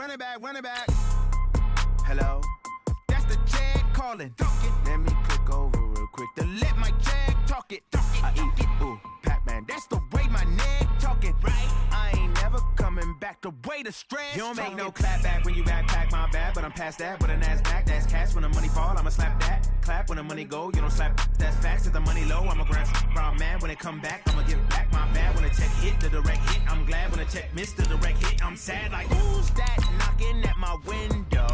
run it back. Hello, that's the Jag calling. Let me click over real quick to let my Jag talk it. I eat it, ooh, Pac-Man. That's the way my neck talking. Right, I ain't never coming back. The way the stress. You don't make no clap back when you backpack, my bad. But I'm past that with a NASDAQ. That's cash when the money fall. I'ma slap that. Clap when the money go. You don't slap. That's facts. If the money low, I'ma grab brown man when it come back. I'ma give back my bad when the check hit the direct hit. I'm glad when the check missed the direct hit. I'm sad like who's that knocking at my window?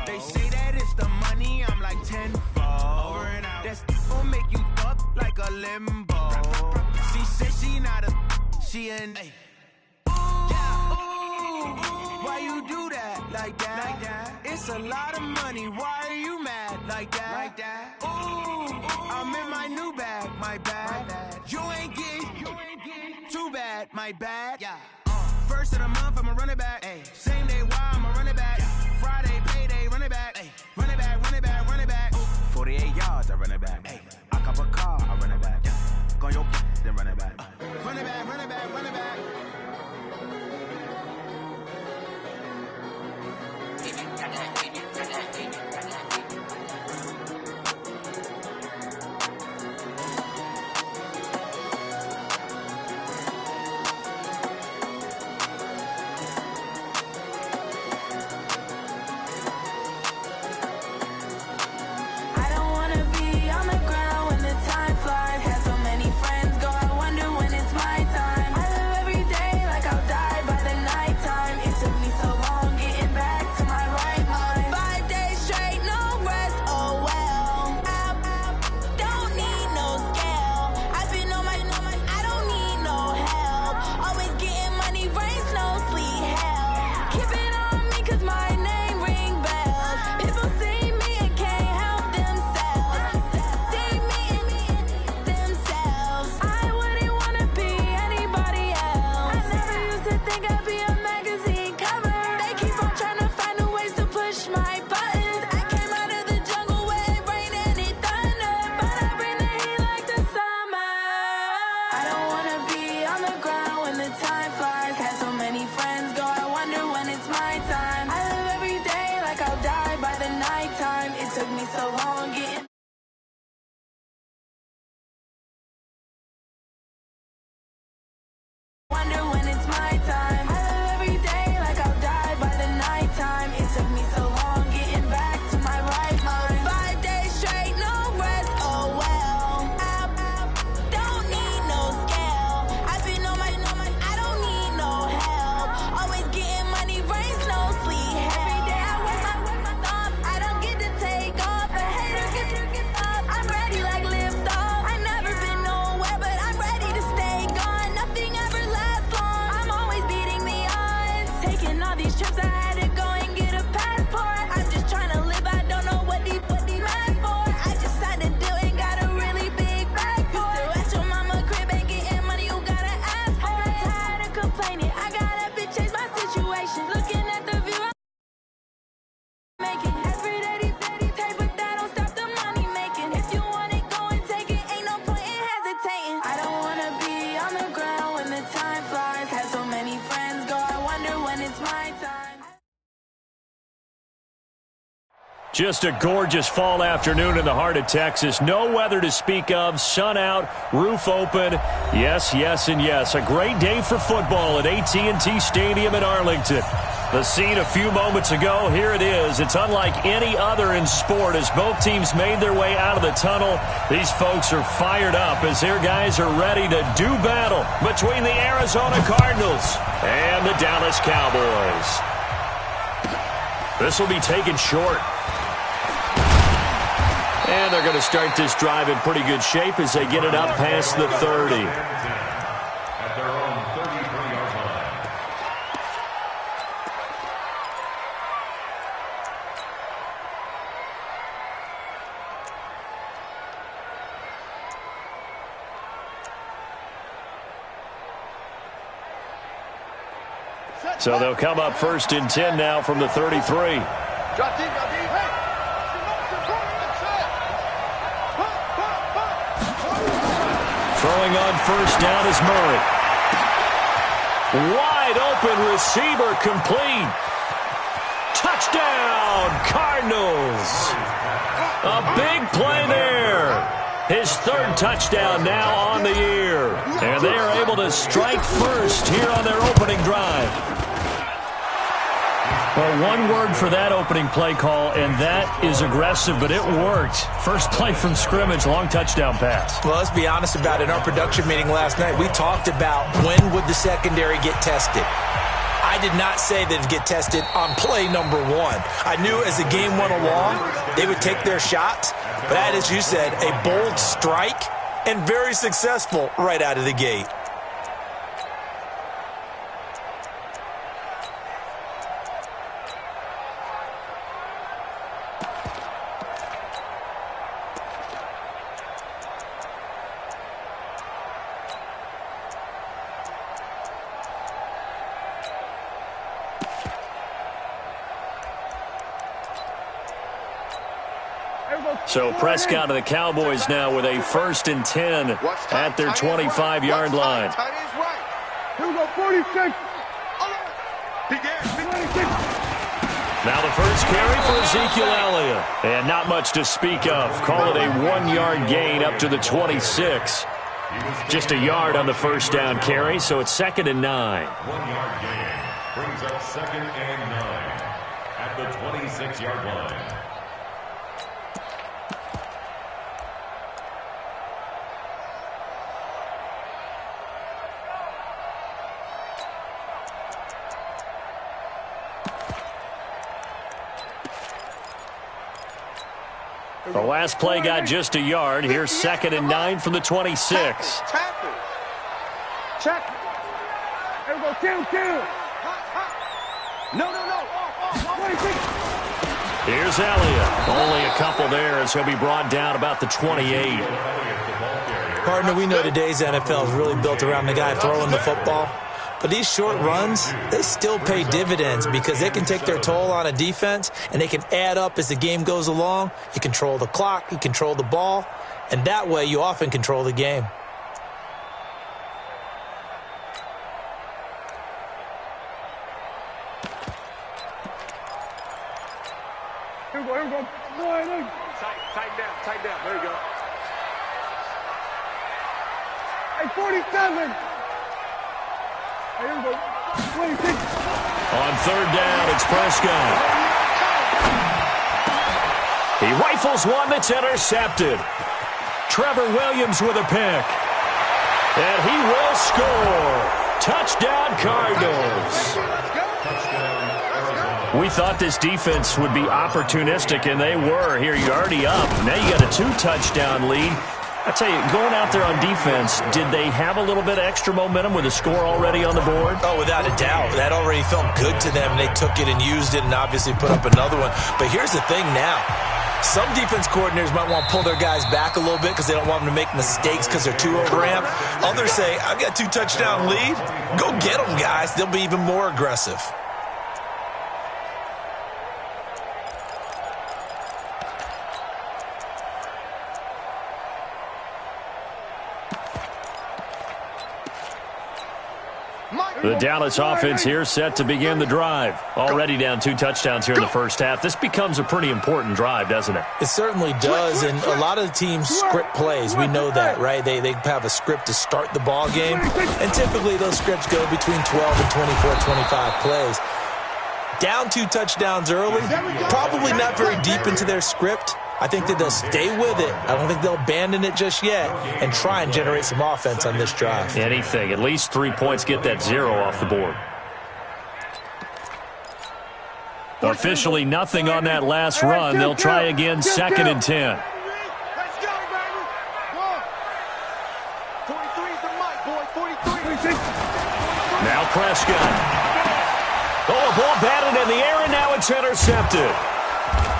They say that it's the money. I'm like tenfold. Over and out. That's gon' make you up like a limbo. She said she not a. She an. Why you do that like that? It's a lot of money. Why are you mad like that? Ooh, I'm in my new bag, my bad. You ain't getting too bad, my bad. Yeah. First of the month, I'ma run it back. Ay. Same day, why I'ma run it back. Friday, payday, run it back. Ay. Run it back, run it back, run it back. 48 yards, I run it back. Ay. I cop a car, I run it back. Go your then run it back. Run it back, run it back, run it back. Just a gorgeous fall afternoon in the heart of Texas. No weather to speak of. Sun out, roof open. Yes, yes, and yes. A great day for football at AT&T Stadium in Arlington. The scene a few moments ago, here it is. It's unlike any other in sport as both teams made their way out of the tunnel. These folks are fired up as their guys are ready to do battle between the Arizona Cardinals and the Dallas Cowboys. This will be taken short. And they're going to start this drive in pretty good shape as they get it up past the 30. At their own 33-yard line. So they'll come up 1st and 10 now from the 33. Throwing on 1st down is Murray. Wide open receiver complete. Touchdown, Cardinals. A big play there. His third touchdown now on the year. And they are able to strike first here on their opening drive. Well, one word for that opening play call, and that is aggressive, but it worked. First play from scrimmage, long touchdown pass. Well, let's be honest about it. In our production meeting last night, we talked about when would the secondary get tested. I did not say they'd get tested on play number one. I knew as the game went along, they would take their shots. But that, as you said, a bold strike and very successful right out of the gate. So Prescott and the Cowboys now with a 1st and 10 at their 25-yard line. Here we go, 46. Now the first carry for Ezekiel Elliott. And not much to speak of. Call it a 1-yard gain up to the 26. Just a yard on the first down carry, so it's 2nd and 9. 1-yard gain brings up 2nd and 9 at the 26-yard line. The last play got just a yard. Here's 2nd and 9 from the 26. Check. Here we go, kill. No. 26. Here's Elliott. Only a couple there as he'll be brought down about the 28. Partner, we know today's NFL is really built around the guy throwing the football. But these short runs, they still pay dividends because they can take their toll on a defense, and they can add up as the game goes along. You control the clock, you control the ball, and that way you often control the game. Here we go. Tighten down. There you go. Hey, 47. Here we go. 26. On 3rd down, it's Prescott. He rifles one that's intercepted. Trevor Williams with a pick. And he will score. Touchdown, Cardinals. We thought this defense would be opportunistic, and they were. Here, you're already up. Now you got a 2-touchdown lead. I tell you, going out there on defense, did they have a little bit of extra momentum with a score already on the board? Oh, without a doubt. That already felt good to them. They took it and used it and obviously put up another one. But here's the thing now. Some defense coordinators might want to pull their guys back a little bit because they don't want them to make mistakes because they're too overamped. Others say, I've got 2-touchdown lead. Go get them, guys. They'll be even more aggressive. The Dallas offense here set to begin the drive. Already down 2 touchdowns here in the first half. This becomes a pretty important drive, doesn't it? It certainly does, and a lot of the teams script plays. We know that, right? They have a script to start the ball game, and typically those scripts go between 12 and 24, 25 plays. Down 2 touchdowns early, probably not very deep into their script. I think that they'll stay with it. I don't think they'll abandon it just yet and try and generate some offense on this drive. Anything. At least 3 points, get that 0 off the board. Officially nothing on that last run. They'll try again, 2nd and 10. Let's go, baby. Go. 43 is the mic, boy. 43. Now Prescott. Oh, a ball batted in the air, and now it's intercepted.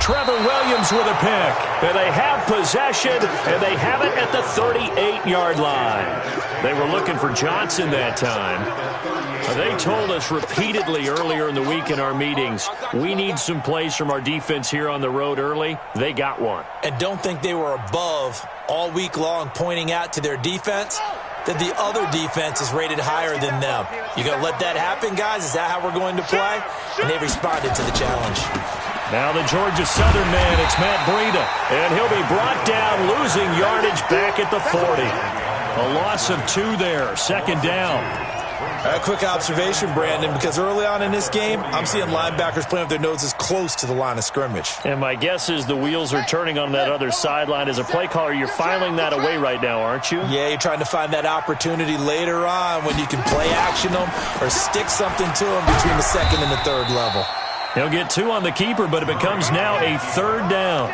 Trevor Williams with a pick. And they have possession, and they have it at the 38-yard line. They were looking for Johnson that time. They told us repeatedly earlier in the week in our meetings, we need some plays from our defense here on the road early. They got one. And don't think they were above all week long pointing out to their defense. that the other defense is rated higher than them. You going to let that happen, guys? Is that how we're going to play? And they responded to the challenge. Now the Georgia Southern man, it's Matt Breida. And he'll be brought down, losing yardage back at the 40. A loss of 2 there, second down. A quick observation, Brandon, because early on in this game, I'm seeing linebackers playing with their noses close to the line of scrimmage. And my guess is the wheels are turning on that other sideline. As a play caller, you're filing that away right now, aren't you? Yeah, you're trying to find that opportunity later on when you can play action them or stick something to them between the second and the third level. He'll get 2 on the keeper, but it becomes now a third down.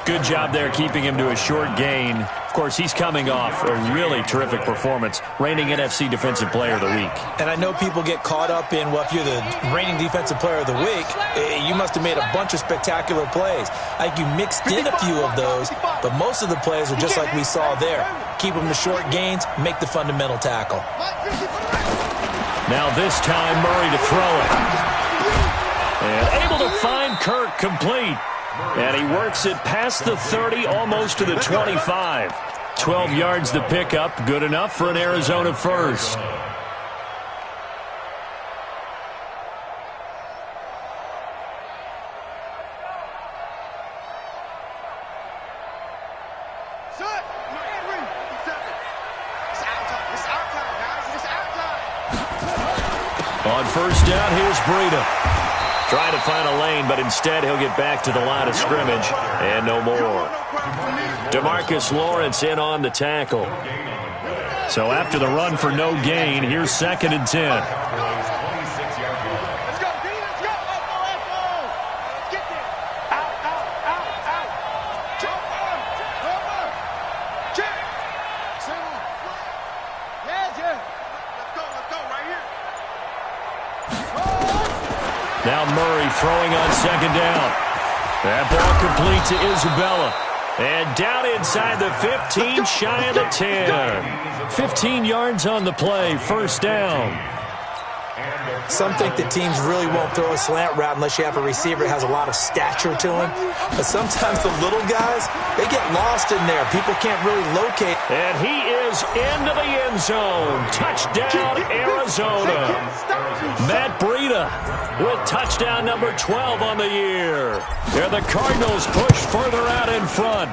Good job there keeping him to a short gain. Of course, he's coming off a really terrific performance, reigning NFC Defensive Player of the Week. And I know people get caught up in, well, if you're the reigning Defensive Player of the Week, you must have made a bunch of spectacular plays. I think you mixed in a few of those, but most of the plays are just like we saw there. Keep them to short gains, make the fundamental tackle. Now this time, Murray to throw it. And able to find Kirk complete. And he works it past the 30, almost to the 25. 12 yards the pickup, good enough for an Arizona first. On first down, here's Breida. Trying to find a lane, but instead he'll get back to the line of scrimmage, and no more. DeMarcus Lawrence in on the tackle. So after the run for no gain, here's 2nd and 10. Let's go, D, let's go. Get there. Out. Jump on. Check. Yeah. Let's go, right here. Now Murray throwing on 2nd down. That ball complete to Isabella. And down inside the 15, shy of the 10. 15 yards on the play, first down. Some think that teams really won't throw a slant route unless you have a receiver that has a lot of stature to him. But sometimes the little guys, they get lost in there. People can't really locate. And he is into the end zone. Touchdown, Arizona. Matt Breida with touchdown number 12 on the year. There the Cardinals push further out in front.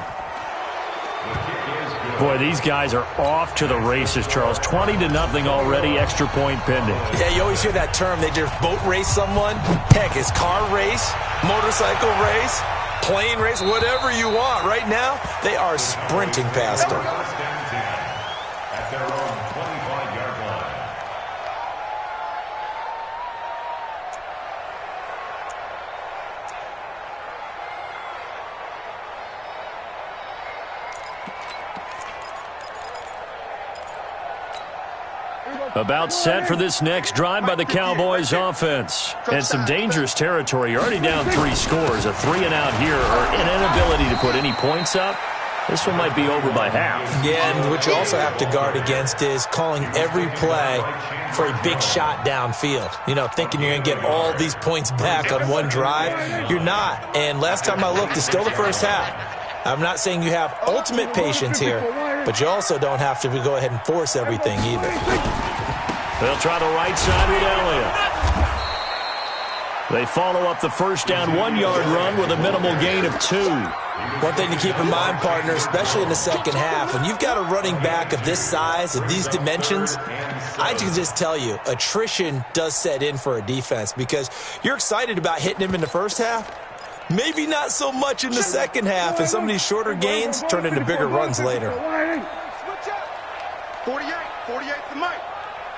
Boy, these guys are off to the races, Charles. 20-0 already, extra point pending. Yeah, you always hear that term. They just boat race someone. Heck, it's car race, motorcycle race, plane race, whatever you want. Right now, they are sprinting past them. At their own 25-yard line. About set for this next drive by the Cowboys offense. And some dangerous territory. You're already down 3 scores. A 3-and-out here, or an inability to put any points up. This one might be over by half. Yeah, and what you also have to guard against is calling every play for a big shot downfield. You know, thinking you're going to get all these points back on one drive. You're not. And last time I looked, it's still the first half. I'm not saying you have ultimate patience here, but you also don't have to go ahead and force everything either. They'll try the right side with Elliott. They follow up the first down 1-yard run with a minimal gain of 2. One thing to keep in mind, partner, especially in the second half, when you've got a running back of this size, of these dimensions, I can just tell you, attrition does set in for a defense because you're excited about hitting him in the first half. Maybe not so much in the second half, and some of these shorter gains turn into bigger runs later. 48 to Mike.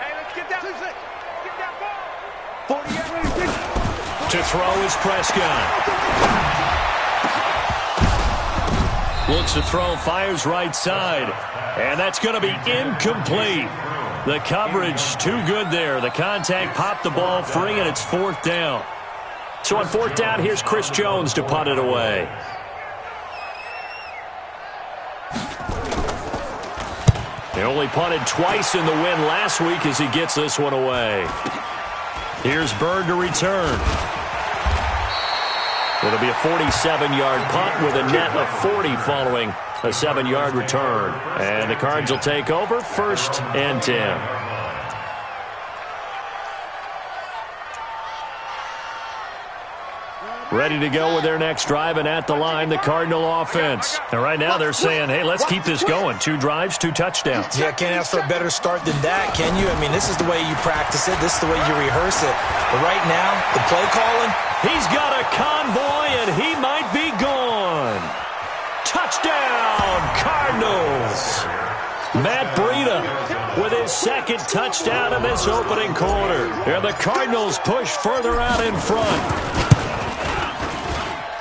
Hey, let's get that. Get that ball. 48. To throw is Prescott. Looks to throw, fires right side. And that's going to be incomplete. The coverage too good there. The contact popped the ball free, and it's 4th down. So on 4th down, here's Chris Jones to punt it away. He only punted twice in the win last week as he gets this one away. Here's Bird to return. It'll be a 47-yard punt with a net of 40 following a 7-yard return. And the Cards will take over 1st and 10. Ready to go with their next drive, and at the line, the Cardinal offense. And right now they're saying, hey, let's keep this going. 2 drives, 2 touchdowns. Yeah, can't ask for a better start than that, can you? I mean, this is the way you practice it. This is the way you rehearse it. But right now, the play calling. He's got a convoy, and he might be gone. Touchdown, Cardinals. Matt Breida with his 2nd touchdown in this opening quarter. And the Cardinals push further out in front.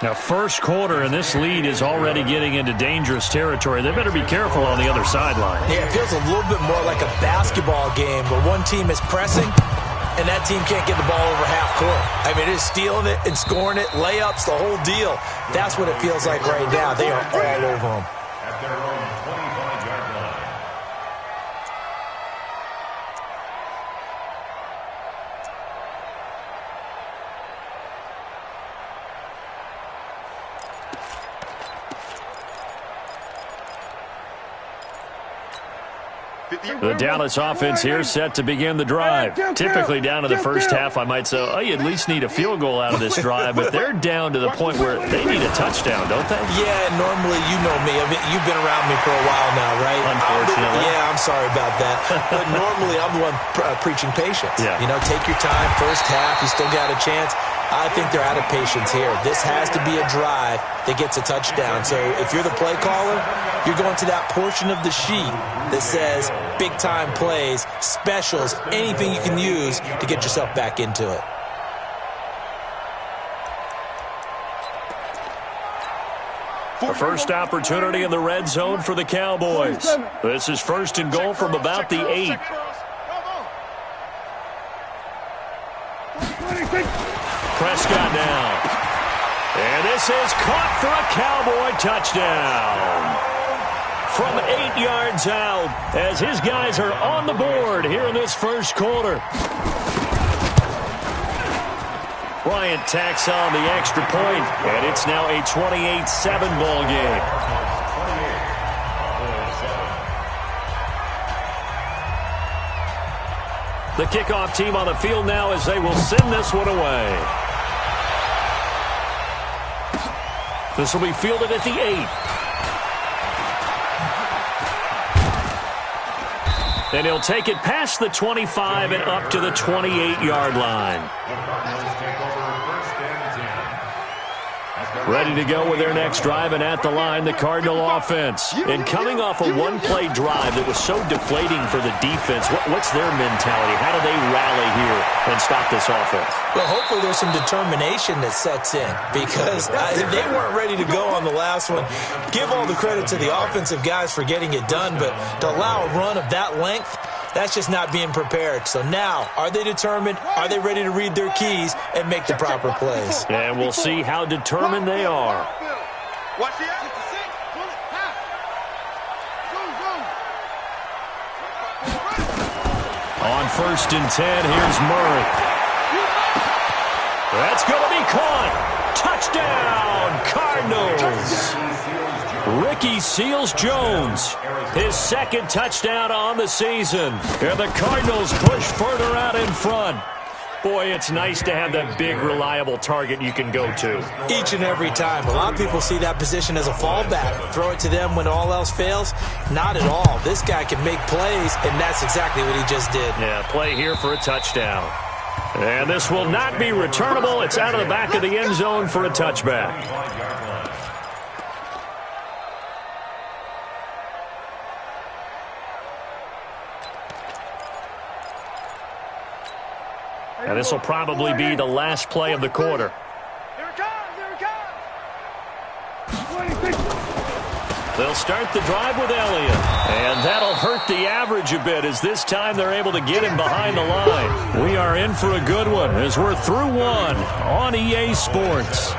Now, first quarter, and this lead is already getting into dangerous territory. They better be careful on the other sideline. Yeah, it feels a little bit more like a basketball game where one team is pressing and that team can't get the ball over half court. I mean, it's stealing it and scoring it, layups, the whole deal. That's what it feels like right now. They are all over them. At their own 25-yard line. The Dallas offense here set to begin the drive. Typically down to the first half, I might say, oh, you at least need a field goal out of this drive, but they're down to the point where they need a touchdown, don't they? Yeah, normally, you know me. I mean, you've been around me for a while now, right? Unfortunately. Yeah, I'm sorry about that. But normally, I'm the one preaching patience. Yeah. You know, take your time. First half, you still got a chance. I think they're out of patience here. This has to be a drive that gets a touchdown. So if you're the play caller, you're going to that portion of the sheet that says big-time plays, specials, anything you can use to get yourself back into it. The first opportunity in the red zone for the Cowboys. This is 1st and goal from about the 8. Prescott down. And this is caught for a Cowboy touchdown. From 8 yards out as his guys are on the board here in this first quarter. Bryant tacks on the extra point, and it's now a 28-7 ball game. The kickoff team on the field now as they will send this one away. This will be fielded at the 8. And he'll take it past the 25 and up to the 28-yard line. Ready to go with their next drive, and at the line, the Cardinal offense. And coming off a one-play drive that was so deflating for the defense, what's their mentality? How do they rally here and stop this offense? Well, hopefully there's some determination that sets in because they weren't ready to go on the last one. Give all the credit to the offensive guys for getting it done, but to allow a run of that length, that's just not being prepared. So now, are they determined? Are they ready to read their keys and make the proper plays? And we'll see how determined they are. Watch the action. On 1st and 10, here's Murray. That's going to be caught. Touchdown, Cardinals. Ricky Seals-Jones, his 2nd touchdown on the season. And the Cardinals push further out in front. Boy, it's nice to have that big, reliable target you can go to. Each and every time. A lot of people see that position as a fallback. Throw it to them when all else fails. Not at all. This guy can make plays, and that's exactly what he just did. Yeah, play here for a touchdown. And this will not be returnable. It's out of the back of the end zone for a touchback. And this will probably be the last play of the quarter. Here it comes, here it comes. They'll start the drive with Elliott. And that'll hurt the average a bit as this time they're able to get him behind the line. We are in for a good one as we're through one on EA Sports.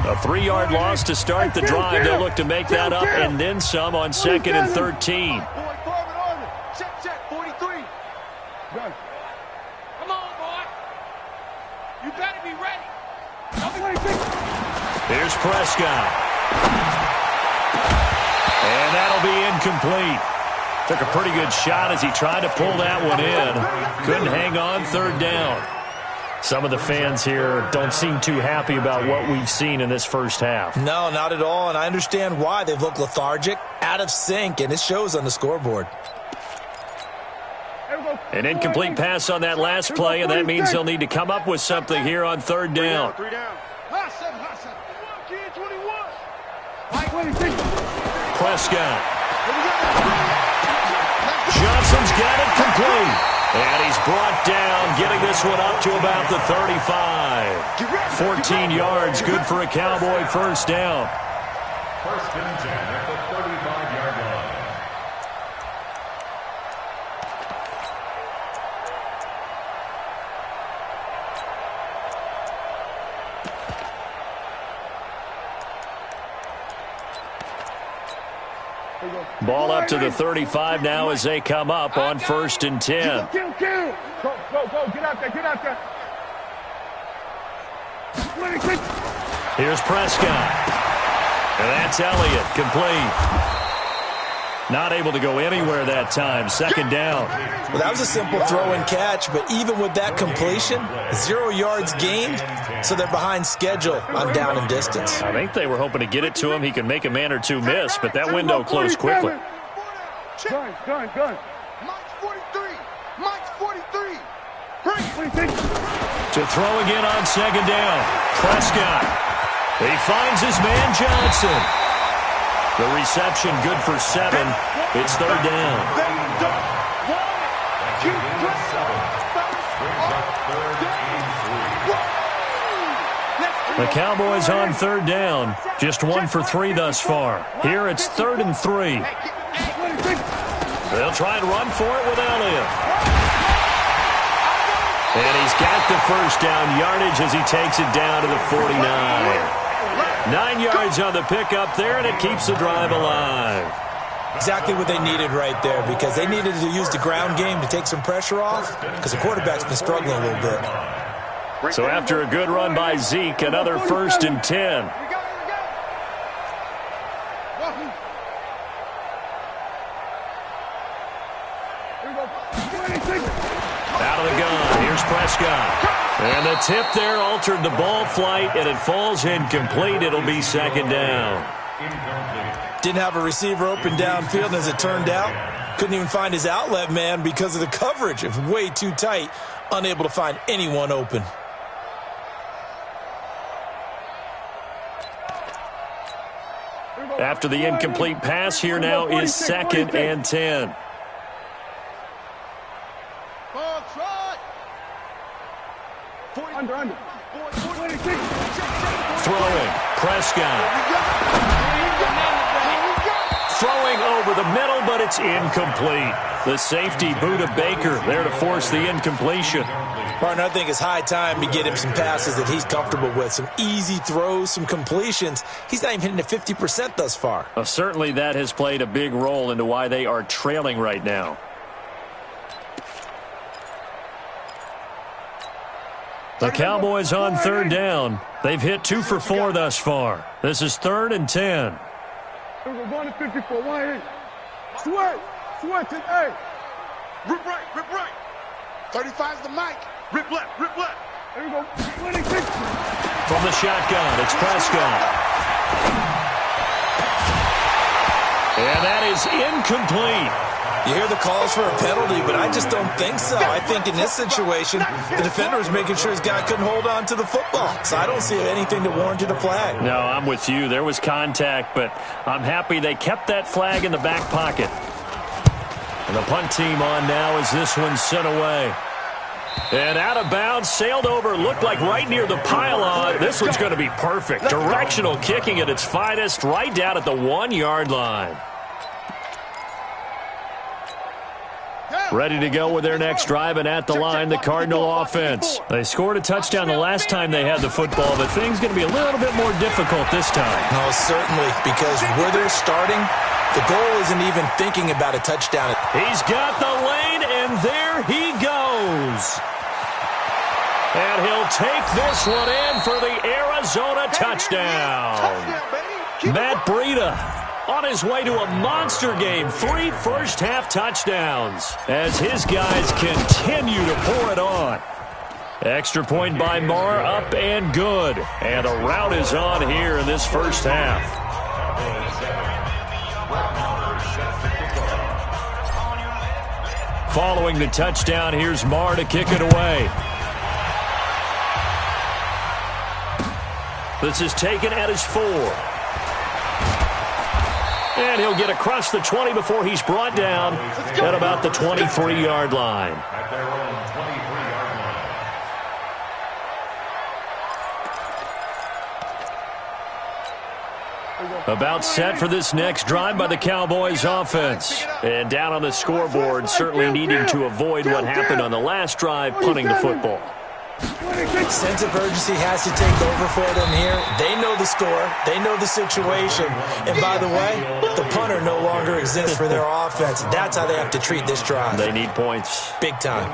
A 3-yard loss to start the drive. They'll look to make that up and then some on 2nd and 13. Check, 43. Come on, boy. You better be ready. Come Here's Prescott. And that'll be incomplete. Took a pretty good shot as he tried to pull that one in. Couldn't hang on, third down. Some of the fans here don't seem too happy about what we've seen in this first half. No, not at all, and I understand why. They've looked lethargic, out of sync, and it shows on the scoreboard. An incomplete pass on that last play, and that means they'll need to come up with something here on third down. Prescott. Johnson's got it complete. And he's brought down, getting this one up to about the 35. 14 yards, good for a Cowboy first down. First and 10 at the 35-yard line. Ball up to the 35 now as they come up on first and 10. Go, get out there, get out there. Here's Prescott. And that's Elliott, complete. Not able to go anywhere that time, second down. Well, that was a simple throw and catch, but even with that completion, 0 yards gained, so they're behind schedule on down and distance. I think they were hoping to get it to him. He could make a man or two miss, but that window closed quickly. Gun. Mike's 43. Mike's 43. To throw again on second down. Prescott. He finds his man Johnson. The reception good for 7. It's third down. The Cowboys on third down. Just 1 for 3 thus far. Here it's 3rd and 3. They'll try and run for it with Elliott. And he's got the first down yardage as he takes it down to the 49. 9 yards on the pickup there, and it keeps the drive alive. Exactly what they needed right there, because they needed to use the ground game to take some pressure off, because the quarterback's been struggling a little bit. So after a good run by Zeke, another first and 10. Out of the gun, here's Prescott. And the tip there altered the ball flight, and it falls incomplete. It'll be second down. Didn't have a receiver open downfield, and as it turned out, couldn't even find his outlet man because of the coverage. It was way too tight, unable to find anyone open. After the incomplete pass, here now is 2nd and 10. Under. Throwing, Prescott. Throwing over the middle, but it's incomplete. The safety, Buda Baker, there to force the incompletion. Partner, I think it's high time to get him some passes that he's comfortable with. Some easy throws, some completions. He's not even hitting at 50% thus far. Certainly that has played a big role into why they are trailing right now. The Cowboys on third down. They've hit 2 for 4 thus far. This is 3rd and 10. 154, 1 Sweat to A. Rip right. 35's the mic. Rip left. There we go. 26. From the shotgun, it's Prescott. And that is incomplete. You hear the calls for a penalty, but I just don't think so. I think in this situation, the defender was making sure his guy couldn't hold on to the football. So I don't see anything that warranted a flag. No, I'm with you. There was contact, but I'm happy they kept that flag in the back pocket. And the punt team on now as this one's sent away. And out of bounds, sailed over, looked like right near the pylon. This one's going to be perfect. Directional kicking at its finest, right down at the 1-yard line. Ready to go with their next drive, and at the line, the Cardinal offense. They scored a touchdown the last time they had the football, but things going to be a little bit more difficult this time. No, certainly, because where they're starting, the goal isn't even thinking about a touchdown. He's got the lane, and there he goes. And he'll take this one in for the Arizona touchdown. Matt Breida on his way to a monster game. 3 first-half touchdowns as his guys continue to pour it on. Extra point by Marr, up and good. And the route is on here in this first half. Following the touchdown, here's Marr to kick it away. This is taken at his 4. And he'll get across the 20 before he's brought down at about the 23-yard line. At their own 23-yard line. About set for this next drive by the Cowboys offense. And down on the scoreboard, certainly needing to avoid what happened on the last drive, punting the football. Sense of urgency has to take over for them here. They know the score. They know the situation. And by the way, the punter no longer exists for their offense. That's how they have to treat this drive. They need points. Big time.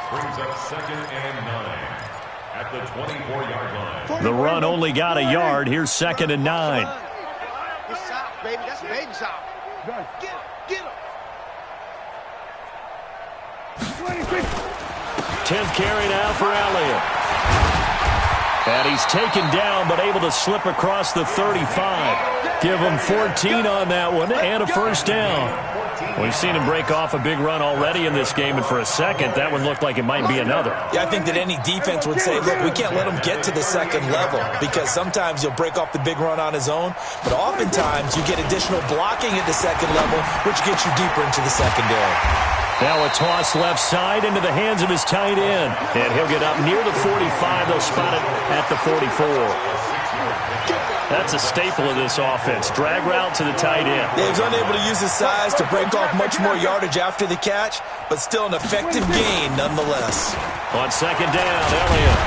Brings up 2nd and 9 at the 24-yard line. The run only got a yard. Here's 2nd and 9. Good shot, baby. That's a baby shot. Get him. 10th carry now for Elliott. And he's taken down, but able to slip across the 35. Give him 14 on that one and a first down. We've seen him break off a big run already in this game, and for a second, that one looked like it might be another. Yeah, I think that any defense would say, look, we can't let him get to the second level, because sometimes he'll break off the big run on his own, but oftentimes you get additional blocking at the second level, which gets you deeper into the secondary. Now a toss left side into the hands of his tight end. And he'll get up near the 45. They'll spot it at the 44. That's a staple of this offense. Drag route to the tight end. Yeah, he was unable to use his size to break off much more yardage after the catch, but still an effective gain nonetheless. On 2nd down, Elliott.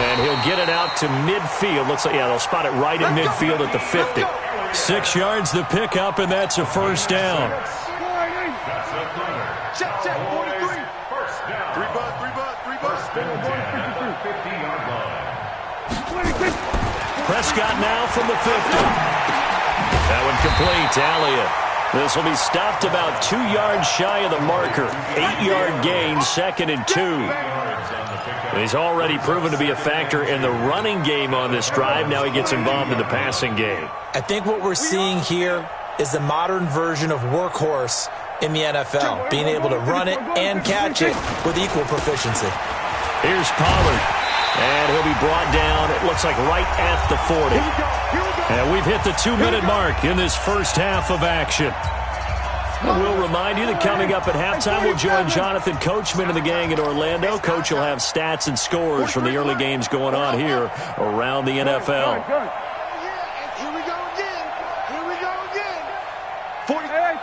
And he'll get it out to midfield. Looks like, yeah, they'll spot it right in midfield at the 50. 6 yards the pickup, and that's a first down. Check, 43. First down. 3 buzz. 50-yard line. Prescott now from the 50. That one complete to Elliott. This will be stopped about 2 yards shy of the marker. 8-yard gain, 2nd and 2. He's already proven to be a factor in the running game on this drive. Now he gets involved in the passing game. I think what we're seeing here is the modern version of workhorse in the NFL, being able to run it and catch it with equal proficiency. Here's Pollard, and he'll be brought down, it looks like right at the 40. And we've hit the 2-minute mark in this first half of action. We'll remind you that coming up at halftime, we'll join Jonathan Coachman and the gang in Orlando. Coach will have stats and scores from the early games going on here around the NFL. Here we go again. 40. Hey,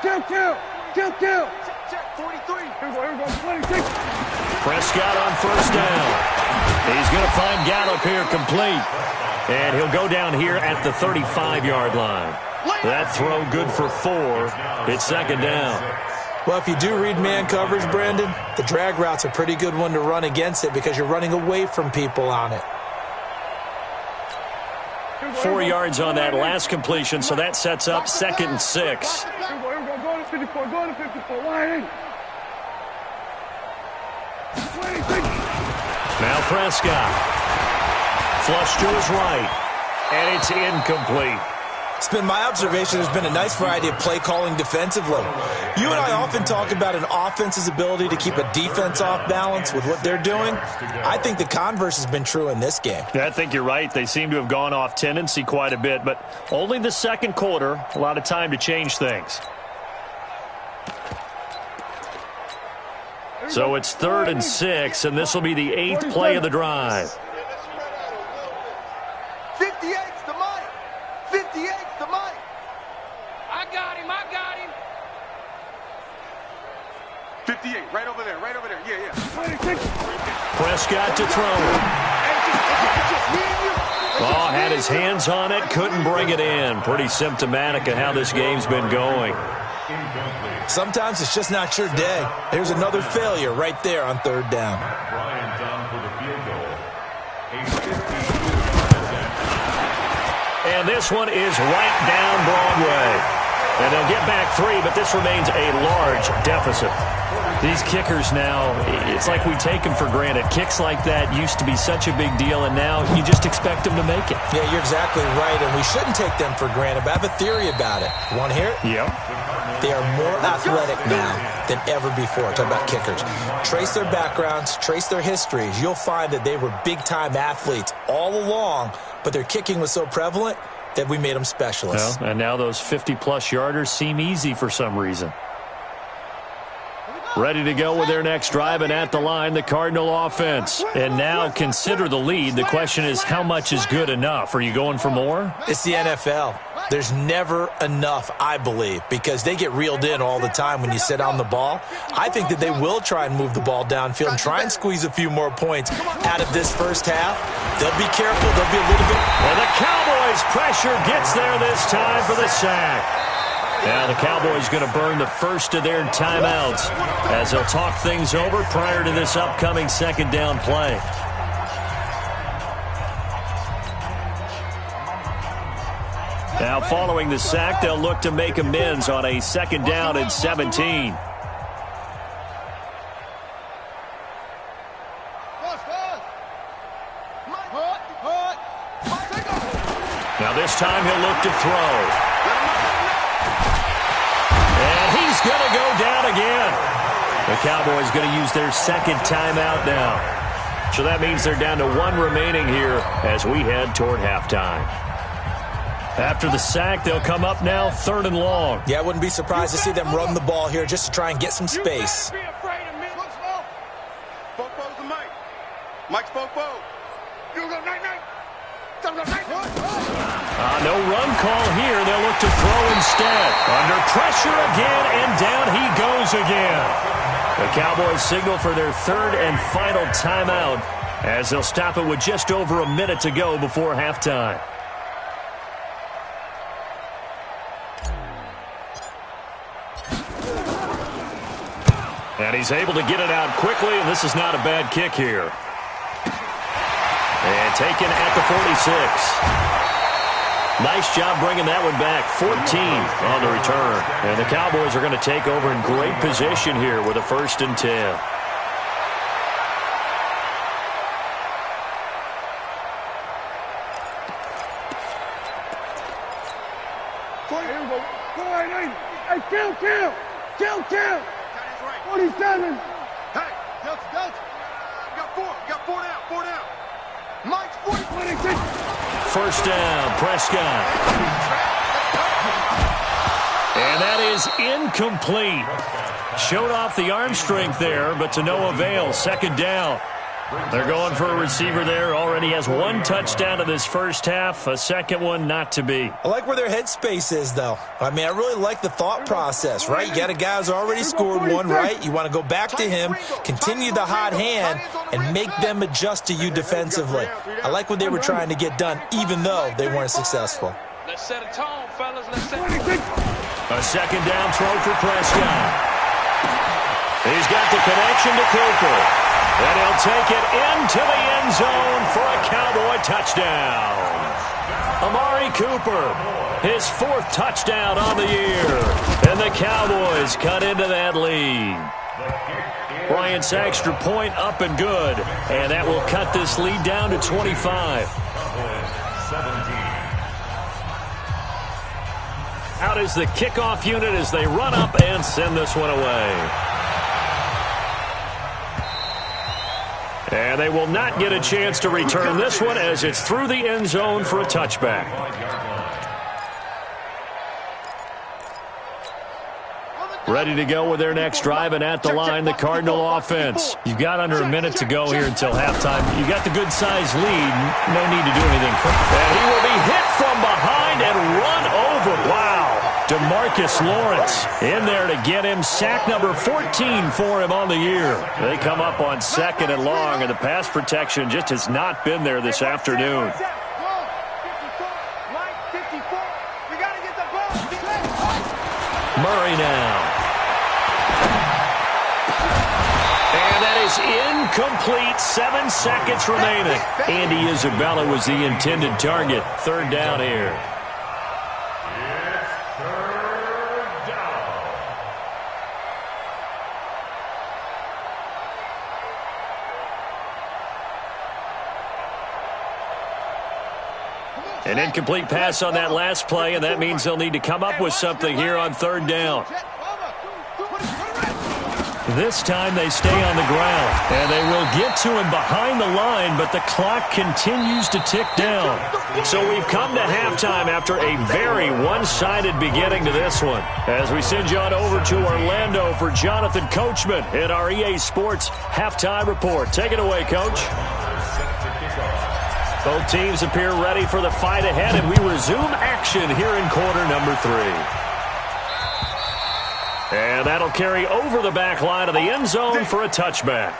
kill. Check, 43. Here we go. 26. Prescott on first down. He's going to find Gallup here complete. And he'll go down here at the 35-yard line. That throw good for 4. It's 2nd down. Well, if you do read man coverage, Brandon, the drag route's a pretty good one to run against it because you're running away from people on it. 4 yards on that last completion, so that sets up 2nd and 6. Go to 54. Wide. Now Prescott. Flush to his right. And it's incomplete. It's been my observation there's been a nice variety of play calling defensively. You and I often talk about an offense's ability to keep a defense off balance with what they're doing. I think the converse has been true in this game. Yeah, I think you're right. They seem to have gone off tendency quite a bit, but only the second quarter, a lot of time to change things. So it's 3rd and 6, and this will be the 8th play of the drive. 58's the mic. 58's the mic. I got him. 58, right over there. Yeah. 26. Prescott to throw. Oh, had his hands on it, couldn't bring it in. Pretty symptomatic of how this game's been going. Sometimes it's just not your day. There's another failure right there on 3rd down. Bryant down for the field goal. And this one is right down Broadway. And they'll get back 3, but this remains a large deficit. These kickers now, it's like we take them for granted. Kicks like that used to be such a big deal, and now you just expect them to make it. Yeah, you're exactly right, and we shouldn't take them for granted, but I have a theory about it. You want to hear it? Yeah. They are more athletic now than ever before. Talk about kickers. Trace their backgrounds, trace their histories. You'll find that they were big-time athletes all along, but their kicking was so prevalent that we made them specialists. Well, and now those 50-plus yarders seem easy for some reason. Ready to go with their next drive, and at the line, the Cardinal offense. And now consider the lead. The question is, how much is good enough? Are you going for more? It's the NFL. There's never enough, I believe, because they get reeled in all the time when you sit on the ball. I think that they will try and move the ball downfield and try and squeeze a few more points out of this first half. They'll be careful. They'll be a little bit. And the Cowboys' pressure gets there this time for the sack. Now the Cowboys going to burn the first of their timeouts as they'll talk things over prior to this upcoming second down play. Now following the sack, they'll look to make amends on a second down and 17. Now this time he'll look to throw. He's going to go down again. The Cowboys going to use their second timeout now. So that means they're down to 1 remaining here as we head toward halftime. After the sack, they'll come up now 3rd and long. Yeah, I wouldn't be surprised to see them run the ball here just to try and get some space. Mike Spopo. You go night-night. No run call here. They'll look to throw instead. Under pressure again, and down he goes again. The Cowboys signal for their 3rd and final timeout as they'll stop it with just over a minute to go before halftime. And he's able to get it out quickly, and this is not a bad kick here. And taken at the 46. Nice job bringing that one back. 14 on the return. And the Cowboys are going to take over in great position here with a 1st and 10. Hey, kill. 47. Hey, Delta. Got four down. Mike's 46. 1st down, Prescott. And that is incomplete. Showed off the arm strength there, but to no avail. 2nd down. They're going for a receiver there. Already has 1 touchdown in this first half. A second one not to be. I like where their headspace is, though. I mean, I really like the thought process, right? You got a guy who's already scored 1, right? You want to go back to him, continue the hot hand, and make them adjust to you defensively. I like what they were trying to get done, even though they weren't successful. Let's set a tone, fellas. A 2nd down throw for Prescott. He's got the connection to Cooper. And he'll take it into the end zone for a Cowboy touchdown. Amari Cooper, his 4th touchdown on the year. And the Cowboys cut into that lead. Bryant's extra point up and good. And that will cut this lead down to 25. Out is the kickoff unit as they run up and send this one away. And they will not get a chance to return this one as it's through the end zone for a touchback. Ready to go with their next drive, and at the line, the Cardinal offense. You've got under a minute to go here until halftime. You've got the good-sized lead. No need to do anything. And he will be hit from behind and run over. Wow. DeMarcus Lawrence in there to get him. Sack number 14 for him on the year. They come up on 2nd and long, and the pass protection just has not been there this afternoon. Murray now. And that is is incomplete. 7 seconds remaining. Andy Isabella was the intended target. Third down here. An incomplete pass on that last play, and that means they'll need to come up with something here on third down. This time they stay on the ground, and they will get to him behind the line, but the clock continues to tick down. So we've come to halftime after a very one-sided beginning to this one. As we send you on over to Orlando for Jonathan Coachman in our EA Sports Halftime Report. Take it away, Coach. Both teams appear ready for the fight ahead, and we resume action here in quarter number 3. And that'll carry over the back line of the end zone for a touchback.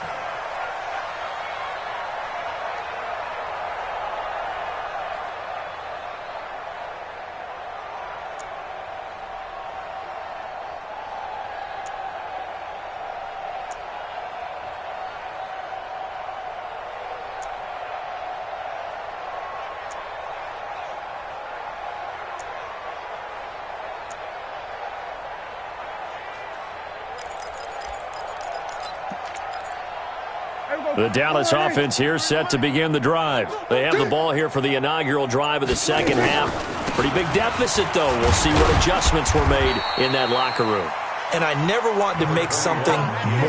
The Dallas offense here set to begin the drive. They have the ball here for the inaugural drive of the second half. Pretty big deficit, though. We'll see what adjustments were made in that locker room. And I never want to make something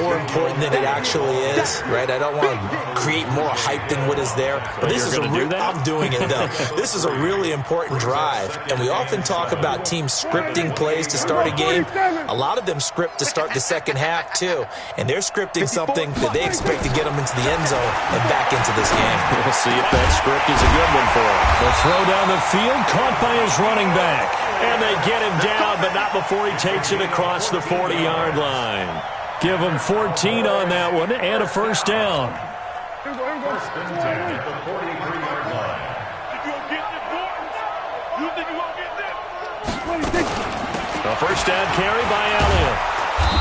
more important than it actually is, right? I don't want to create more hype than what is there. But this is I'm doing it, though. This is a really important drive. And we often talk about teams scripting plays to start a game. A lot of them script to start the second half, too. And they're scripting something that they expect to get them into the end zone and back into this game. We'll see if that script is a good one for them. The throw down the field, caught by his running back. And they get him down, but not before he takes it across the 40-yard line. Give him 14 on that one and a first down. First and 10 at the 43-yard line. You think you're going to get this? A first down carry by Elliott.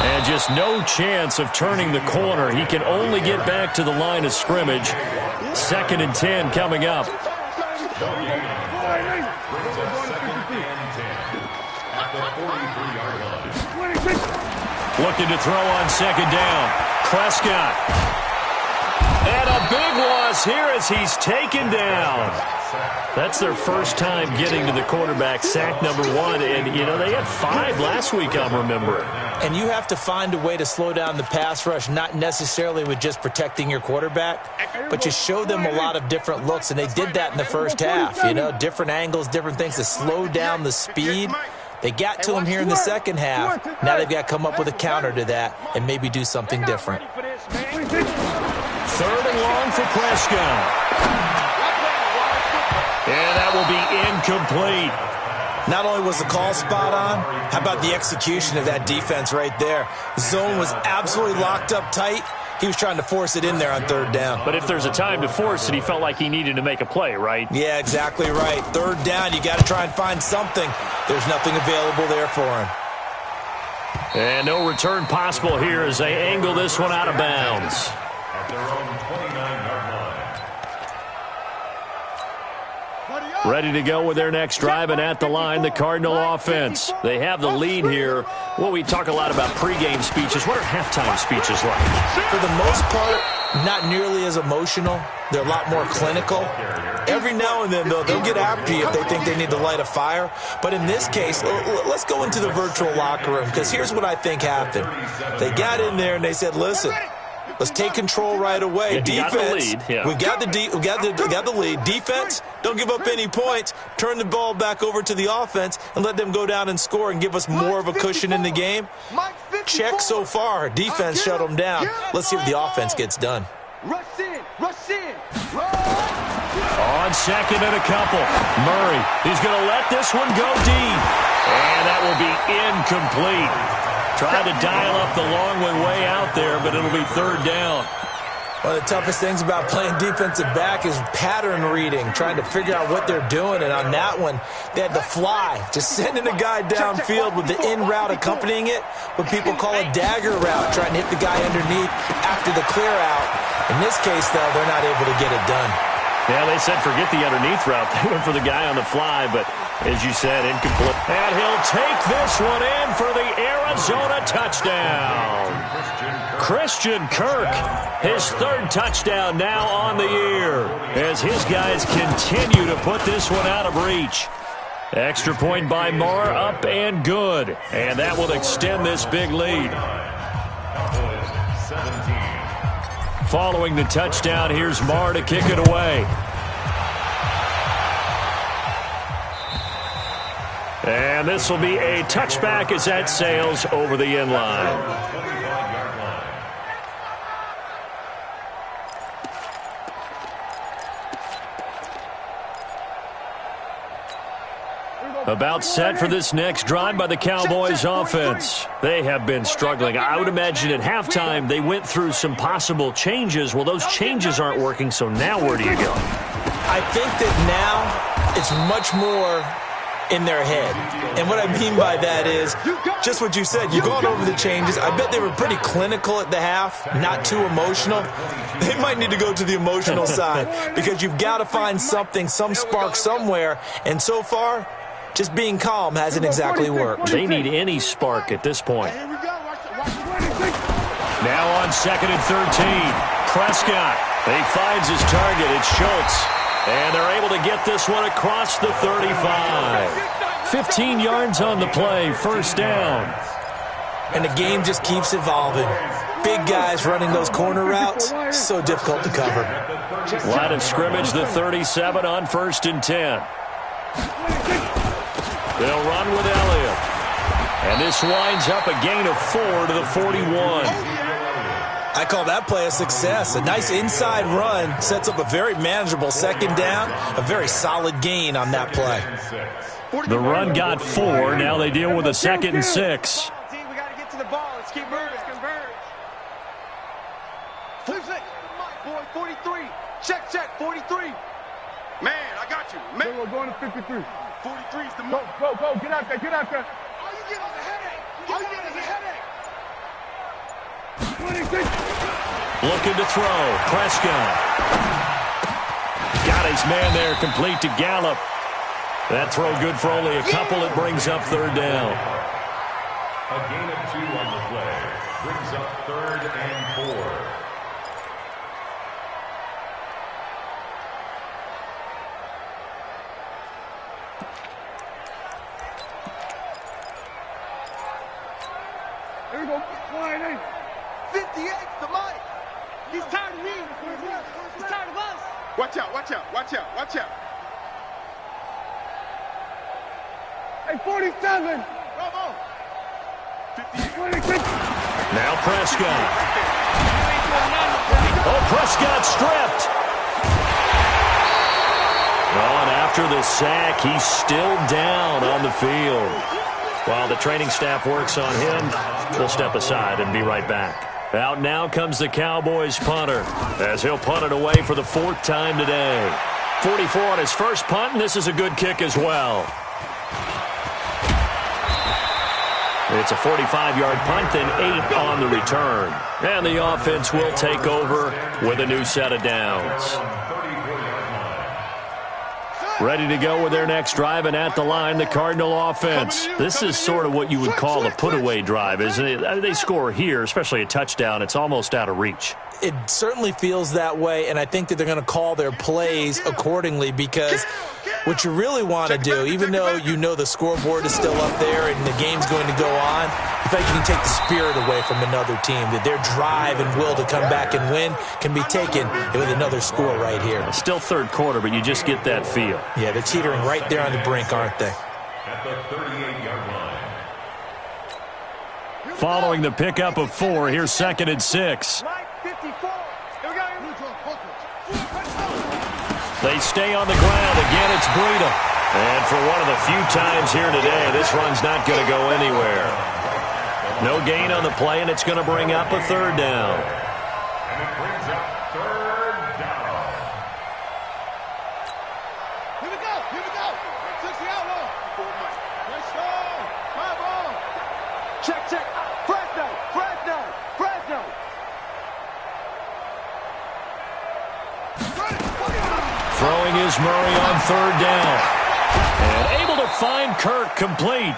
And just no chance of turning the corner. He can only get back to the line of scrimmage. 2nd and 10 coming up. Looking to throw on second down. Prescott. And a big loss here as he's taken down. That's their first time getting to the quarterback, sack number 1. And, you know, they had 5 last week, I'm remembering. And you have to find a way to slow down the pass rush, not necessarily with just protecting your quarterback, but you show them a lot of different looks, and they did that in the first half. You know, different angles, different things to slow down the speed. They got to him here in the second half. Now they've got to come up with a counter to that and maybe do something different. 3rd and long for Prescott. And that will be incomplete. Not only was the call spot on, how about the execution of that defense right there? Zone was absolutely locked up tight. He was trying to force it in there on 3rd down. But if there's a time to force it, he felt like he needed to make a play, right? Yeah, exactly right. 3rd down, you got to try and find something. There's nothing available there for him. And no return possible here as they angle this one out of bounds. At their own 29-yard line. Ready to go with their next drive, and at the line, the Cardinal offense. They have the lead here. Well, we talk a lot about pregame speeches. What are halftime speeches like? For the most part, not nearly as emotional. They're a lot more clinical. Every now and then, though, they'll get after you if they think they need to light a fire. But in this case, let's go into the virtual locker room, because here's what I think happened. They got in there and they said, listen, let's take control right away. Defense, we've got the lead. Defense, don't give up any points. Turn the ball back over to the offense and let them go down and score and give us more of a cushion in the game. Check so far. Defense shut them down. Let's see if the offense gets done. Rush in. On second and a couple. Murray, he's going to let this one go deep. And that will be incomplete. Trying to dial up the long one way out there, but it'll be 3rd down. One of the toughest things about playing defensive back is pattern reading, trying to figure out what they're doing. And on that one, they had the fly, just sending a guy downfield with the in route accompanying it, what people call a dagger route, trying to hit the guy underneath after the clear out. In this case, though, they're not able to get it done. Yeah, they said forget the underneath route. They went for the guy on the fly, but as you said, incomplete. And he'll take this one in for the Arizona touchdown. Christian Kirk, his third touchdown now on the year, as his guys continue to put this one out of reach. Extra point by Marr, up and good. And that will extend this big lead. Following the touchdown, here's Marr to kick it away. And this will be a touchback as that sails over the end line. About set for this next drive by the Cowboys offense. They have been struggling. I would imagine at halftime they went through some possible changes. Well, those changes aren't working, so now where do you go? I think that now it's much more in their head. And what I mean by that is just what you said. You've gone over the changes. I bet they were pretty clinical at the half, not too emotional. They might need to go to the emotional side because you've got to find something, some spark somewhere. And so far, just being calm hasn't exactly worked. They need any spark at this point. Now on 2nd and 13, Prescott. He finds his target. It's Schultz. And they're able to get this one across the 35. 15 yards on the play, first down. And the game just keeps evolving. Big guys running those corner routes, so difficult to cover. Line of scrimmage, the 37 on 1st and 10. They'll run with Elliott. And this winds up a gain of 4 to the 41. I call that play a success. A nice inside run sets up a very manageable second down, a very solid gain on that play. The run got 4. Now they deal with a 2nd and 6. We got to get to the ball. Let's keep moving. Let's converge. 43. Check. 43. Man, I got you. Man. We're going to 53. 43 is the Go. Get out there. All you get is a headache. 26. Looking to throw. Prescott. Got his man there, complete to Gallup. That throw good for only a couple. It brings up 3rd down. A gain of 2 on the play. Brings up 3rd and 4. Here we go. 58 to Mike. He's tired of me. He's tired of us. Watch out. Hey, 47. Bravo. 26. Now Prescott. Oh, Prescott stripped. Oh, and after the sack, he's still down on the field. While the training staff works on him, we'll step aside and be right back. Out now comes the Cowboys punter as he'll punt it away for the 4th time today. 44 on his first punt, and this is a good kick as well. It's a 45-yard punt, then 8 on the return. And the offense will take over with a new set of downs. Ready to go with their next drive, and at the line, the Cardinal offense. This is sort of what you would call a put-away drive, isn't it? They score here, especially a touchdown. It's almost out of reach. It certainly feels that way, and I think that they're going to call their plays accordingly because what you really want to do, even though you know the scoreboard is still up there and the game's going to go on, I think you can take the spirit away from another team, that their drive and will to come back and win can be taken with another score right here. Still 3rd quarter, but you just get that feel. Yeah, they're teetering right there on the brink, aren't they? At the 38-yard line. Following the pickup of 4, here's 2nd and 6. Mike, 54. Here we go. They stay on the ground. Again, it's Breida. And for one of the few times here today, this run's not going to go anywhere. No gain on the play, and it's going to bring up a 3rd down. And it brings up 3rd Here we go. 60 outlaw. Let's go. My ball. Check, check. Fresno, Fresno, Fresno. Throwing is Murray on third down. And able to find Kirk complete.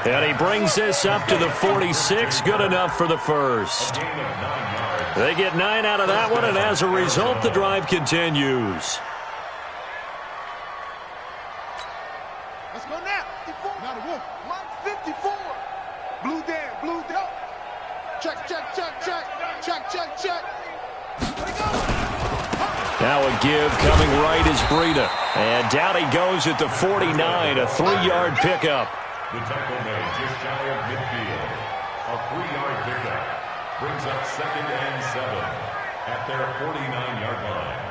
And he brings this up to the 46. Good enough for the first. They get 9 out of that one, and as a result, the drive continues. Let's go now. 54. Now the wolf. Mike 54. Blue down, blue down. Check, check, check, check. Check, check, check. Now a give coming right is Breida. And down he goes at the 49, a 3-yard pickup. The tackle made just shy of midfield. A 3-yard pickup brings up 2nd and 7 at their 49-yard line.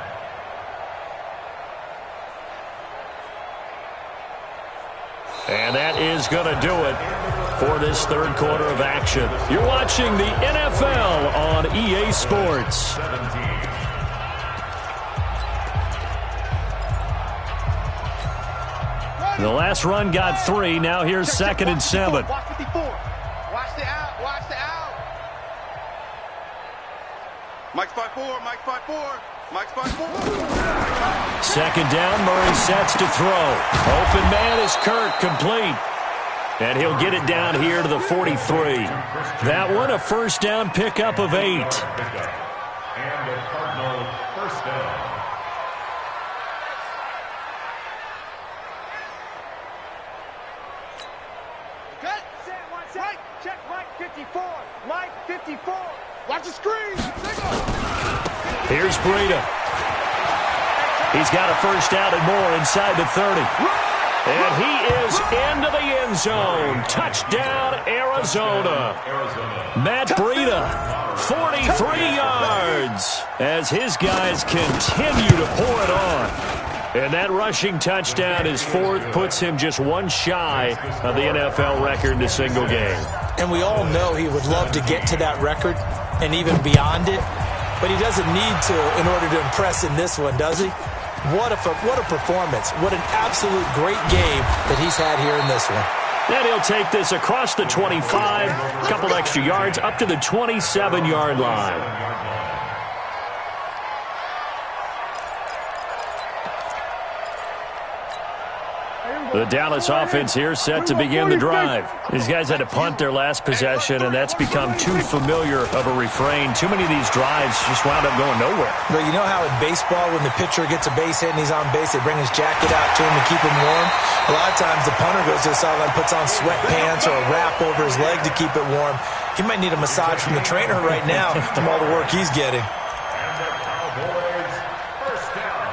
And that is going to do it for this third quarter of action. You're watching the NFL on EA Sports. 17. The last run got 3. Now here's 2nd and 7. Watch 54. Watch the out. Watch the out. Mike's 5-4. Mike's 5-4. Mike's 5-4. 2nd down, Murray sets to throw. Open man is Kirk, complete. And he'll get it down here to the 43. That one, a first down pickup of 8. And the Cardinal first down. Good. Set, one set. Mike. Check Mike 54. Mike 54. Watch the screen. Here's Breida. He's got a first down and more inside the 30. And he is into the end zone. Touchdown, Arizona. Matt Breida, 43 yards, as his guys continue to pour it on. And that rushing touchdown is 4th, puts him just one shy of the NFL record in a single game. And we all know he would love to get to that record and even beyond it, but he doesn't need to in order to impress in this one, does he? What a performance. What an absolute great game that he's had here in this one. Then he'll take this across the 25, a couple extra yards, up to the 27-yard line. The Dallas offense here set to begin the drive. These guys had to punt their last possession, and that's become too familiar of a refrain. Too many of these drives just wound up going nowhere. But you know how in baseball, when the pitcher gets a base hit and he's on base, they bring his jacket out to him to keep him warm? A lot of times the punter goes to the sideline, puts on sweatpants or a wrap over his leg to keep it warm. He might need a massage from the trainer right now from all the work he's getting. And the Cowboys first down.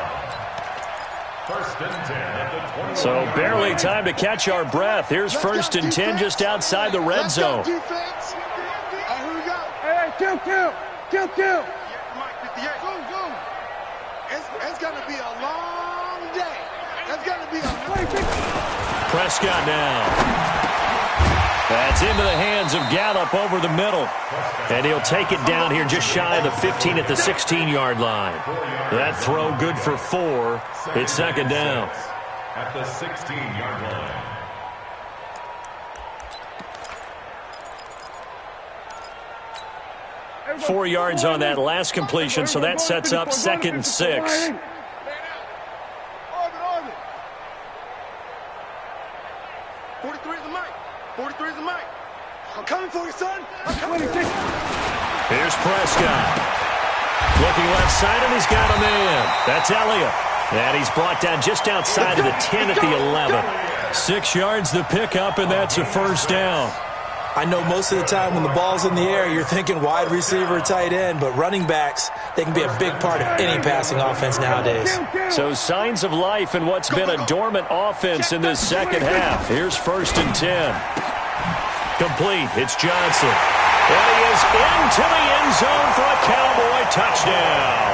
1st and 10 at the 20. So barely time to catch our breath. Here's 1st and 10 just outside the red zone. Here we go. Hey, kill. Yeah, Mike 58. Go. It's going to be a long day. It's going to be a Prescott now. That's into the hands of Gallup over the middle. And he'll take it down here just shy of the 15 at the 16-yard line. That throw good for 4. It's 2nd down. At the 16-yard line. – 4 yards on that last completion, so that sets up 2nd and 6. Orbit. 43 is the mic. 43 is the mic. I'm coming for you, son. I'm coming. Here's Prescott. Looking left side, and he's got a man. That's Elliott. And he's brought down just outside of the 10 at the 11. 6 yards the pickup, and that's a first down. I know most of the time when the ball's in the air, you're thinking wide receiver, tight end, but running backs, they can be a big part of any passing offense nowadays. So signs of life in what's been a dormant offense in this second half. Here's 1st and 10. Complete. It's Johnson. And he is into the end zone for a Cowboy touchdown.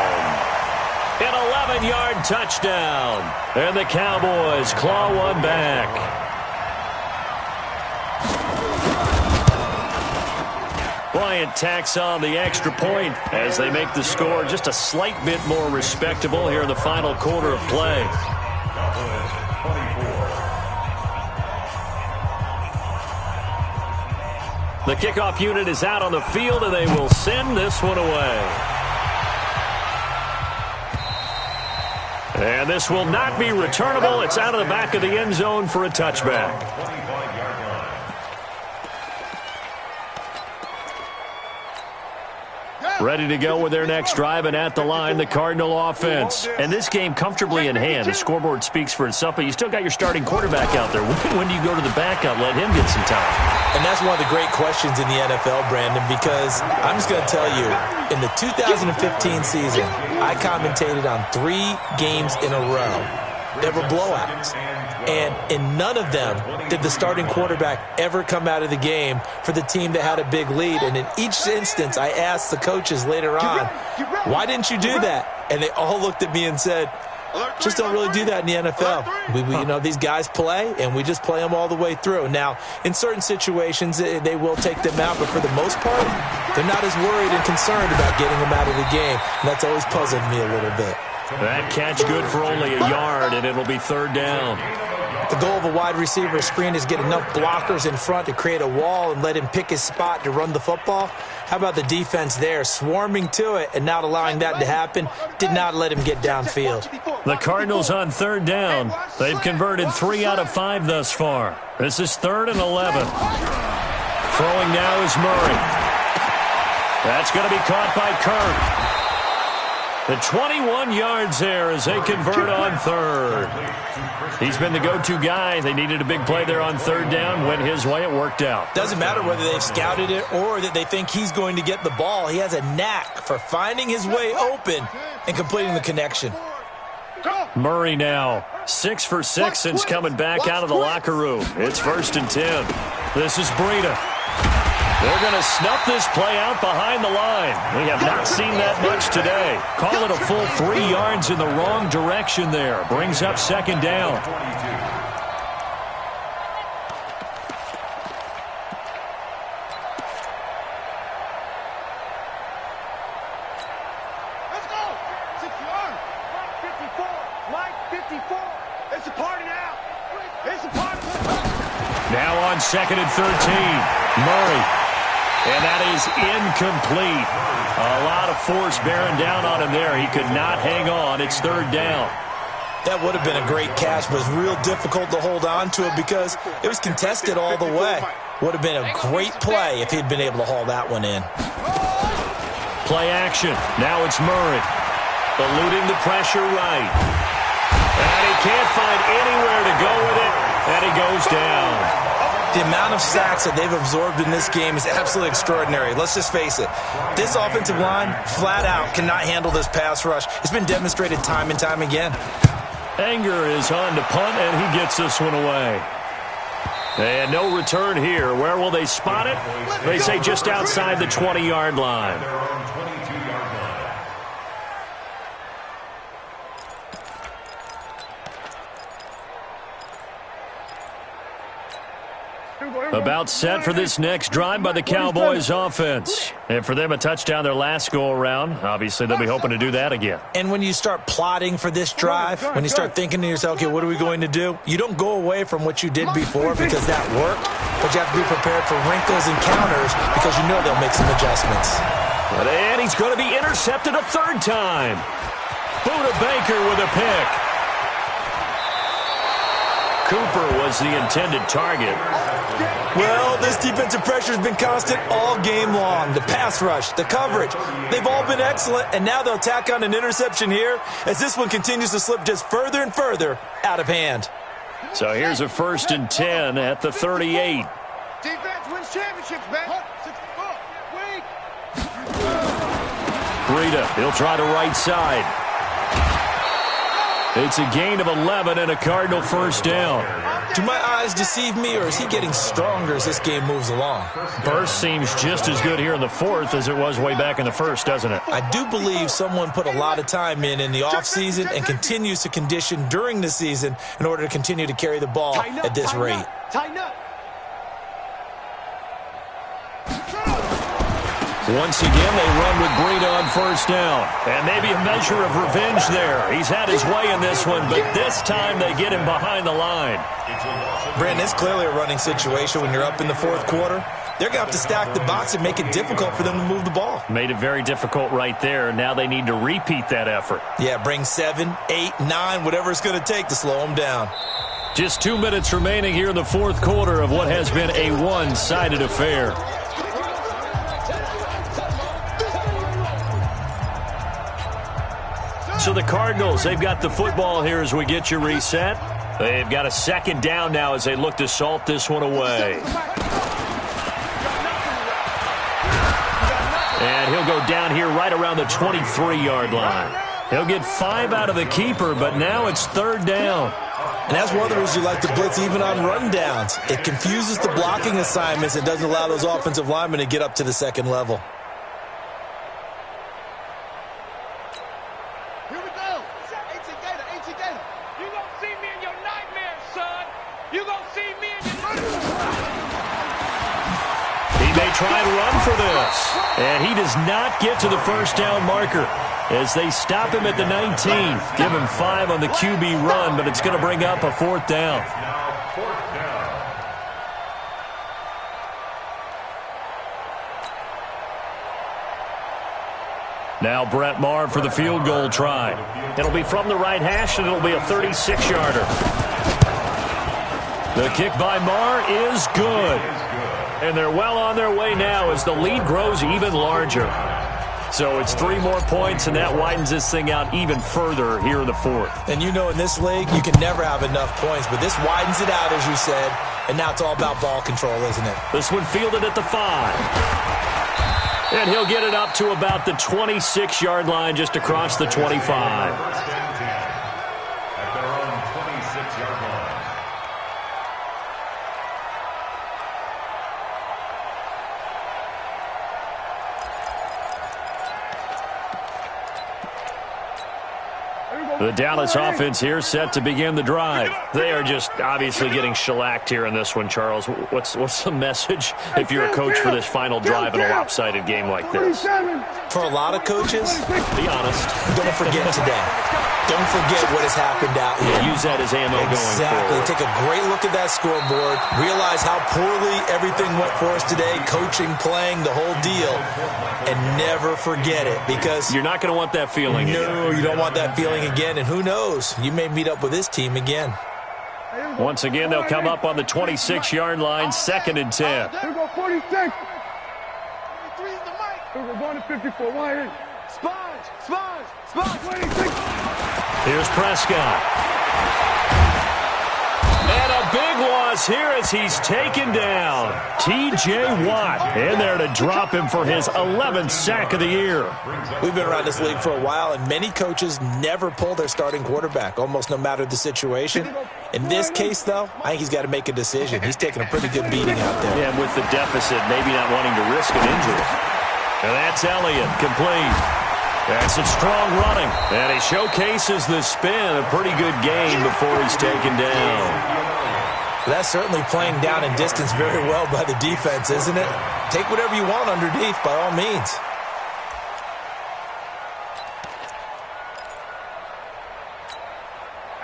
An 11-yard touchdown. And the Cowboys claw one back. Bryant tacks on the extra point as they make the score just a slight bit more respectable here in the final quarter of play. Indianapolis 24. The kickoff unit is out on the field, and they will send this one away. And this will not be returnable. It's out of the back of the end zone for a touchback. Ready to go with their next drive, and at the line, the Cardinal offense. And this game comfortably in hand. The scoreboard speaks for itself, but you still got your starting quarterback out there. When do you go to the backup? Let him get some time. And that's one of the great questions in the NFL, Brandon, because I'm just going to tell you, in the 2015 season, I commentated on 3 games in a row. They were blowouts. And in none of them did the starting quarterback ever come out of the game for the team that had a big lead. And in each instance, I asked the coaches later on, why didn't you do that? And they all looked at me and said, just don't really do that in the NFL. You know, these guys play, and we just play them all the way through. Now, in certain situations, they will take them out, but for the most part, they're not as worried and concerned about getting them out of the game. And that's always puzzled me a little bit. That catch good for only a yard, and it'll be third down. The goal of a wide receiver screen is get enough blockers in front to create a wall and let him pick his spot to run the football. How about the defense there, swarming to it and not allowing that to happen? Did not let him get downfield. The Cardinals on third down. They've converted 3 out of 5 thus far. This is 3rd and 11. Throwing now is Murray. That's going to be caught by Kirk. The 21 yards there as they convert on third. He's been the go-to guy. They needed a big play there on third down. Went his way. It worked out. Doesn't matter whether they've scouted it or that they think he's going to get the ball. He has a knack for finding his way open and completing the connection. Murray now 6 for 6 since coming back out of the locker room. It's 1st and 10. This is Breida. They're going to snuff this play out behind the line. We have not seen that much today. Call it a full 3 yards in the wrong direction there. Brings up 2nd down. Let's go. 6 yards. 54. Mike, 54. It's a party now. It's a party. Now on 2nd and 13. Murray. And that is incomplete. A lot of force bearing down on him there. He could not hang on. It's 3rd down. That would have been a great catch, but it was real difficult to hold on to it because it was contested all the way. Would have been a great play if he'd been able to haul that one in. Play action. Now it's Murray. Eluding the pressure right. And he can't find anywhere to go with it. And he goes down. The amount of sacks that they've absorbed in this game is absolutely extraordinary. Let's just face it. This offensive line, flat out, cannot handle this pass rush. It's been demonstrated time and time again. Anger is on to punt, and he gets this one away. And no return here. Where will they spot it? They say just outside the 20-yard line. About set for this next drive by the Cowboys offense. And for them, a touchdown their last go-around. Obviously, they'll be hoping to do that again. And when you start plotting for this drive, when you start thinking to yourself, okay, what are we going to do? You don't go away from what you did before because that worked, but you have to be prepared for wrinkles and counters because you know they'll make some adjustments. And he's going to be intercepted a 3rd time. Buda Baker with a pick. Cooper was the intended target. Well, this defensive pressure has been constant all game long. The pass rush, the coverage, they've all been excellent, and now they'll tack on an interception here as this one continues to slip just further and further out of hand. So here's a 1st and 10 at the 38. Defense wins championships, man. Breida, he'll try to right side. It's a gain of 11 and a Cardinal 1st down. Do my eyes deceive me, or is he getting stronger as this game moves along? Burst seems just as good here in the 4th as it was way back in the 1st, doesn't it? I do believe someone put a lot of time in the offseason and continues to condition during the season in order to continue to carry the ball at this rate. Once again, they run with Breida on first down. And maybe a measure of revenge there. He's had his way in this one, but this time they get him behind the line. Brandon, it's clearly a running situation when you're up in the fourth quarter. They're going to have to stack the box and make it difficult for them to move the ball. Made it very difficult right there. Now they need to repeat that effort. Yeah, bring 7, 8, 9, whatever it's going to take to slow them down. Just 2 minutes remaining here in the fourth quarter of what has been a one-sided affair. So the Cardinals, they've got the football here as we get you reset. They've got a second down now as they look to salt this one away. And he'll go down here right around the 23-yard line. He'll get 5 out of the keeper, but now it's third down. And that's one of the reasons you like to blitz even on run downs. It confuses the blocking assignments and doesn't allow those offensive linemen to get up to the second level. Here we go. A.T. Gator. You gonna see me in your nightmares, son. You gonna see me in your He may try and run for this. And he does not get to the first down marker as they stop him at the 19. Give him 5 on the QB run, but it's going to bring up a fourth down. Now fourth down. Now Brett Maher for the field goal try. It'll be from the right hash, and it'll be a 36-yarder. The kick by Maher is good. And they're well on their way now as the lead grows even larger. So it's 3 more points, and that widens this thing out even further here in the fourth. And you know in this league, you can never have enough points, but this widens it out, as you said, and now it's all about ball control, isn't it? This one fielded at the 5. And he'll get it up to about the 26-yard line just across the 25. First and 10 at their own 26-yard line. The Dallas offense here set to begin the drive. They are just obviously getting shellacked here in this one, Charles. What's the message if you're a coach for this final drive in a lopsided game like this? For a lot of coaches, Be honest. don't forget today. Don't forget what has happened out here. Use that as ammo going Exactly. forward. Take a great look at that scoreboard. Realize how poorly everything went for us today. Coaching, playing, the whole deal. And never forget it, because You're not going to want that feeling again. no, you don't want that feeling again. And who knows? You may meet up with this team again. Once again, they'll come up on the 26-yard line, 2nd and 10. Here we go, 46. 23 is the mic. Here we go, going to 54. 1 Sponge. 26. Here's Prescott. And a big loss here as he's taken down. T.J. Watt in there to drop him for his 11th sack of the year. We've been around this league for a while, and many coaches never pull their starting quarterback, almost no matter the situation. In this case, though, I think he's got to make a decision. He's taking a pretty good beating out there. Yeah, and with the deficit, maybe not wanting to risk an injury. And that's Elliott, complete. That's some strong running. And he showcases the spin. A pretty good game before he's taken down. That's certainly playing down and distance very well by the defense, isn't it? Take whatever you want underneath, by all means.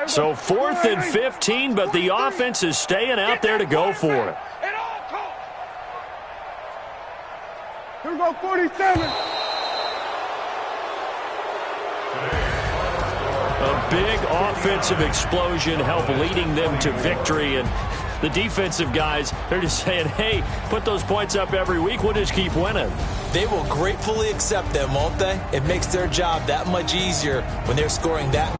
So 4th and 15, but the offense is staying out there to go for it. At all costs. Here we go, 47. A big offensive explosion helped leading them to victory, and the defensive guys, they're just saying, hey, put those points up every week, we'll just keep winning. They will gratefully accept them, won't they? It makes their job that much easier when they're scoring that